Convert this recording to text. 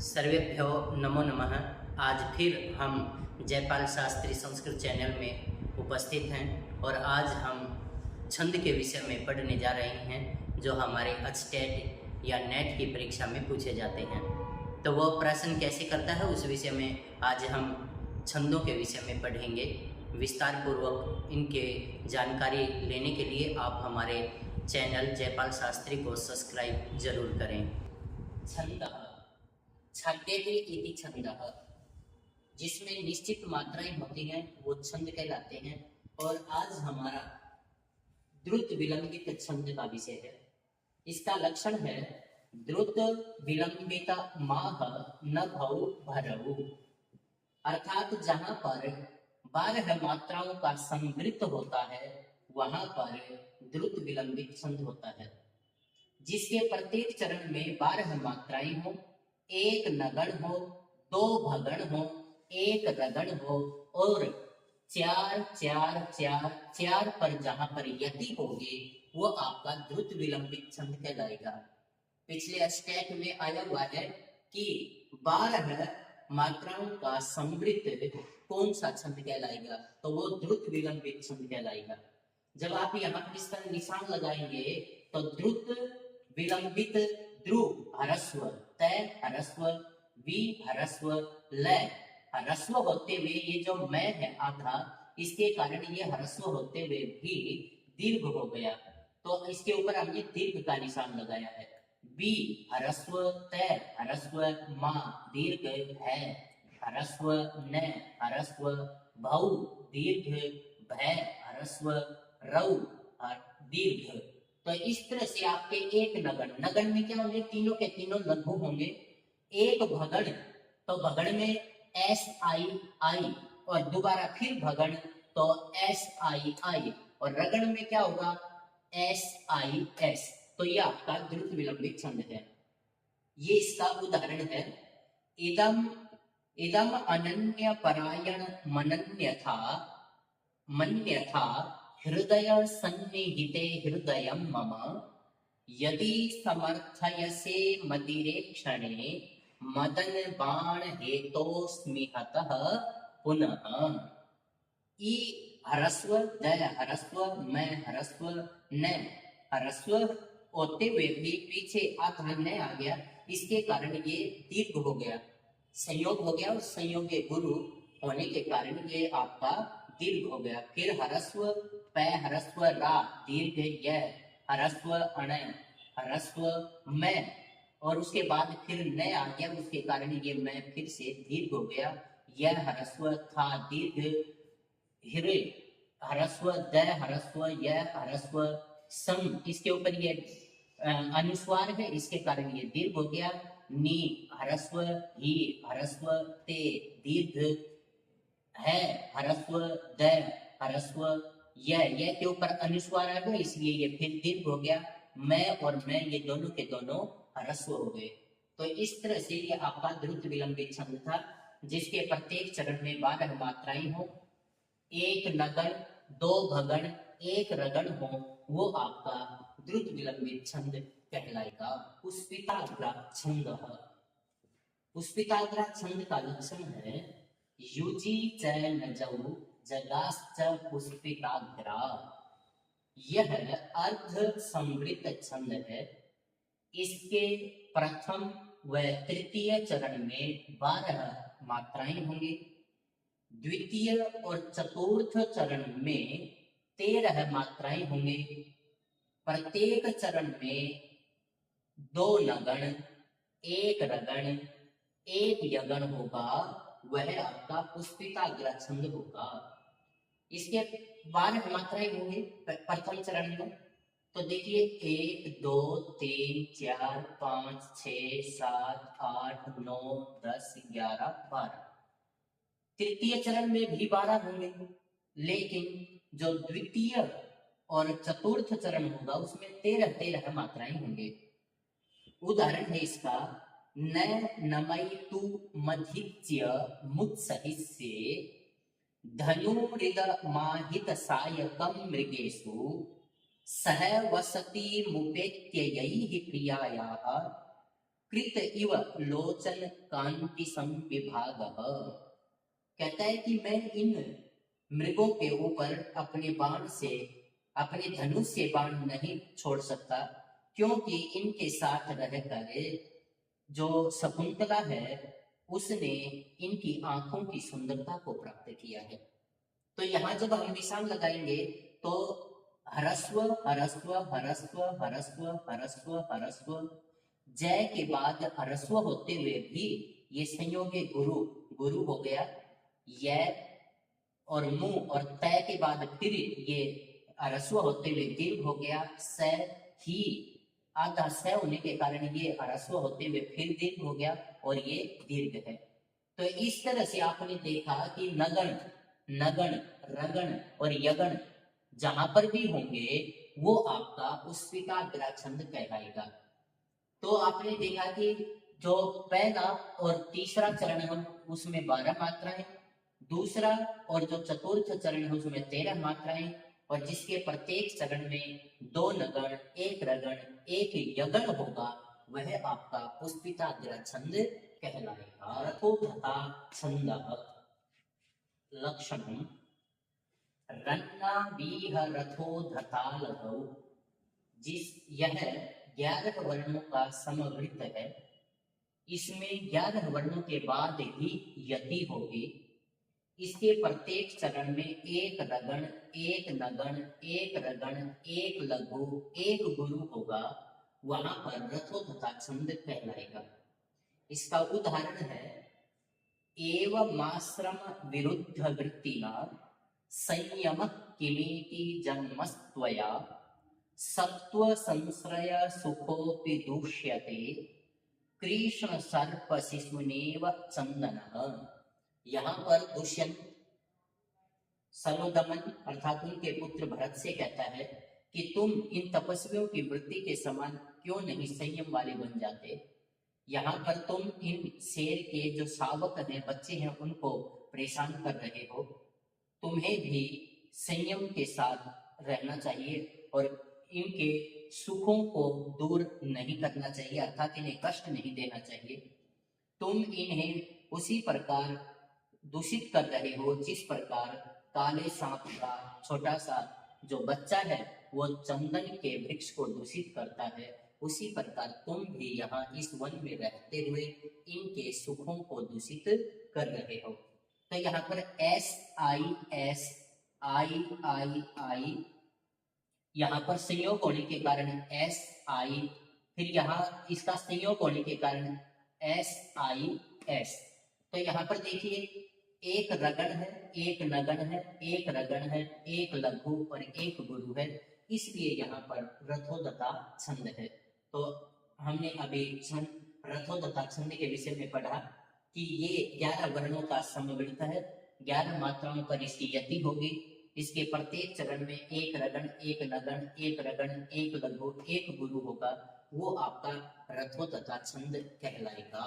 सर्वेभ्यो नमो नमः। आज फिर हम जयपाल शास्त्री संस्कृत चैनल में उपस्थित हैं और आज हम छंद के विषय में पढ़ने जा रहे हैं जो हमारे अचटेट या नेट की परीक्षा में पूछे जाते हैं। तो वह प्रश्न कैसे करता है उस विषय में आज हम छंदों के विषय में पढ़ेंगे। विस्तार पूर्वक इनके जानकारी लेने के लिए आप हमारे चैनल जयपाल शास्त्री को सब्सक्राइब जरूर करें। छंदः छाद्यते इति छंदः, जिसमें निश्चित मात्राएं होती हैं वो छंद कहलाते हैं। और आज हमारा द्रुत विलंबित छंद का विषय है। इसका लक्षण है द्रुत विलंबित माह न भौ भरऊ, अर्थात जहां पर 12 मात्राओं का संवृत्त होता है वहां पर द्रुत विलंबित छंद होता है, जिसके प्रत्येक चरण में 12 मात्राएं हो, एक नगण हो, 2 भगण हो, एक रगण हो और 4 4 4 4 पर जहां पर यति होगी वो आपका द्रुत विलंबित छंद कहलाएगा। पिछले स्टेट में आया हुआ है कि 12 मात्राओं का समृद्ध कौन सा छंद कहलाएगा, तो वो द्रुत विलंबित छंद कहलाएगा। जब आप यहाँ पर इसका निशान लगाएंगे तो द्रुत विलंबित द्रु ह्रस्व, तय ह्रस्व, वी ह्रस्व, लय ह्रस्व होते हुए ये जो मैं है आधा, इसके कारण ये ह्रस्व होते हुए भी दीर्घ हो गया, तो इसके ऊपर हमने दीर्घ का निशान लगाया है। बी ह्रस्व, तय ह्रस्व, मा दीर्घ है, ह्रस्व न ह्रस्व, भौ दीर्घ, भय ह्रस्व, रौ दीर्घ। तो इस तरह से आपके एक नगण, नगण में क्या होंगे, तीनों के तीनों लघु होंगे। एक भगण, तो भगण में एस आई आई और दोबारा फिर भगण तो एस आई आई, और रगण में क्या होगा एस आई एस। तो ये आपका द्रुत विलंबित छंद है। ये इसका उदाहरण है। इदम इदम अनन्य परायण मनन्यथा मन्यथा हृदय सन्निहिते हृदयं मम, यदि समर्थयसे मदिरेक्षणे मदन बाण हेतोस्मि हतः पुनः। ई ह्रस्व, द ह्रस्व, मैं ह्रस्व, न ह्रस्व होते हुए भी पीछे आधा न आ गया, इसके कारण ये दीर्घ हो गया, संयोग हो गया और संयोग गुरु होने के कारण ये आपका दीर्घ हो गया। फिर ह्रस्व पै ह्रस्व रा दीर्घ य ह्रस्व अण ह्रस्व मैं, और उसके बाद फिर न आ गया, उसके कारण ये मैं फिर से दीर्घ हो गया। यह ह्रस्व था दीर्घ हिरे ह्रस्व द ह्रस्व यह ह्रस्व सम, इसके ऊपर ये अनुस्वार है, इसके कारण ये दीर्घ हो गया। नी ह्रस्व ही ह्रस्व ते दीर्घ है ह्रस्व द ह्रस्व यह के ऊपर अनुस्वार आ गया, इसलिए ये फिर दीर्घ हो गया। मैं और मैं ये दोनों के दोनों ह्रस्व हो गए। तो इस तरह से ये आपका द्रुत विलंबित छंद था, जिसके प्रत्येक चरण में 12 मात्राएं हो, एक नगण, 2 भगण, एक रगण हो, वो आपका द्रुत विलंबित छंद कहलाएगा। पुष्पिताग्र छंद। पुष्पिताग्र छंद का लक्षण है युजी च नजौ जगाश्च पुष्पिताग्रा। यह अर्ध समृद्ध छंद है। इसके प्रथम व तृतीय चरण में 12 मात्राएं होंगी, द्वितीय और चतुर्थ चरण में 13 मात्राएं होंगी। प्रत्येक चरण में 2 नगण, एक रगण, एक यगण होगा, वह आपका पुष्पिताग्र छंद होगा। इसके 12 मात्राएं होंगी प्रथम चरण में। तो देखिए 1 2 3 4 5 6 7 8 9 10 11 12। तृतीय चरण में भी 12 होंगे, लेकिन जो द्वितीय और चतुर्थ चरण होगा उसमें 13 मात्राएं होंगे। उदाहरण है इसका न नमयतु मधिच्य मुत्सहिष्ये धनुरिद माहित सायकं मृगेषु सह वसति मुपेत्ययैः प्रियायाः कृत इव लोचन कांति संविभाग। कहता है कि मैं इन मृगों के ऊपर अपने बाण से, अपने धनुष से बाण नहीं छोड़ सकता, क्योंकि इनके साथ रहकर जो शकुंतला है उसने इनकी आंखों की सुंदरता को प्राप्त किया है। तो यहाँ जब हम निशान लगाएंगे तो हरस्व हरस्व हरस्व हरस्व हरस्व हरस्व, जय के बाद हरस्व होते हुए भी ये संयोगी गुरु गुरु हो गया, य और मुंह और तय के बाद फिर ये हरस्व होते हुए दीर्घ हो गया, स ही आधा स होने के कारण ये हरस्व होते हुए फिर दीर्घ हो गया और ये दीर्घ है। तो इस तरह से आपने देखा कि नगण, नगण, रगण और यगण जहां पर भी होंगे वो आपका पुष्पिका ग्राछंद कहलाएगा। तो आपने देखा कि जो पहला और तीसरा चरण है उसमें 12 मात्राएं, दूसरा और जो चतुर्थ चरण है उसमें 13 मात्राएं, और जिसके प्रत्येक चरण में 2 नगण, 1 रगण, 1 यगण होगा, वह आपका पुष्पिताग्र छंद कहलाएगा। रथोधता छंद लक्षणम रन्नावीह रथोधता लघौ, जिस यह 11 वर्णों का समवृत्त है, इसमें 11 वर्णों के बाद ही यति होगी। इसके प्रत्येक चरण में 1 रगण, 1 नगण, 1 रगण, 1 लघु, 1 गुरु होगा, वहां पर रथोधता छंद कहलाएगा। इसका उदाहरण है एवमाश्रम विरुद्ध वृत्तिना संयम किमीति जन्मस्त्वया सत्व संश्रय सुखोपि दूष्यते कृष्ण सर्प शिशुनेव चंदनः। यहाँ पर दुष्यंत सलोदमन अर्थात उनके पुत्र भरत से कहता है कि तुम इन तपस्वियों की वृत्ति के समान क्यों नहीं संयम वाले बन जाते। यहाँ पर तुम इन शेर के जो शावक हैं, बच्चे हैं, उनको परेशान कर रहे हो। तुम्हें भी संयम के साथ रहना चाहिए और इनके सुखों को दूर नहीं करना चाहिए, अर्थात इन्हें कष्ट नहीं देना चाहिए। तुम इन्हें उसी प्रकार दूषित कर रहे हो जिस प्रकार काले सांप का छोटा सा जो बच्चा है वो चंदन के वृक्ष को दूषित करता है, उसी प्रकार तुम भी यहाँ इस वन में रहते हुए इनके सुखों को दूषित कर रहे हो। तो यहाँ पर एस आई आई यहाँ पर संयोग होने के कारण एस आई, फिर यहाँ इसका संयोग होने के कारण एस आई एस। तो यहाँ पर देखिए 1 रगण है, 1 नगण है, 1 रगण है, 1 लघु और 1 गुरु है, इसलिए यहाँ पर रथोदता छंद है। तो हमने अभी रथोदता छंद के विषय में पढ़ा कि ये 11 वर्णों का समवृत्त है, 11 मात्राओं पर इसकी यति होगी। इसके प्रत्येक चरण में 1 रगण, 1 नगण, 1 रगण, 1 लघु, 1 गुरु होगा, वो आपका रथोदता छंद कहलाएगा।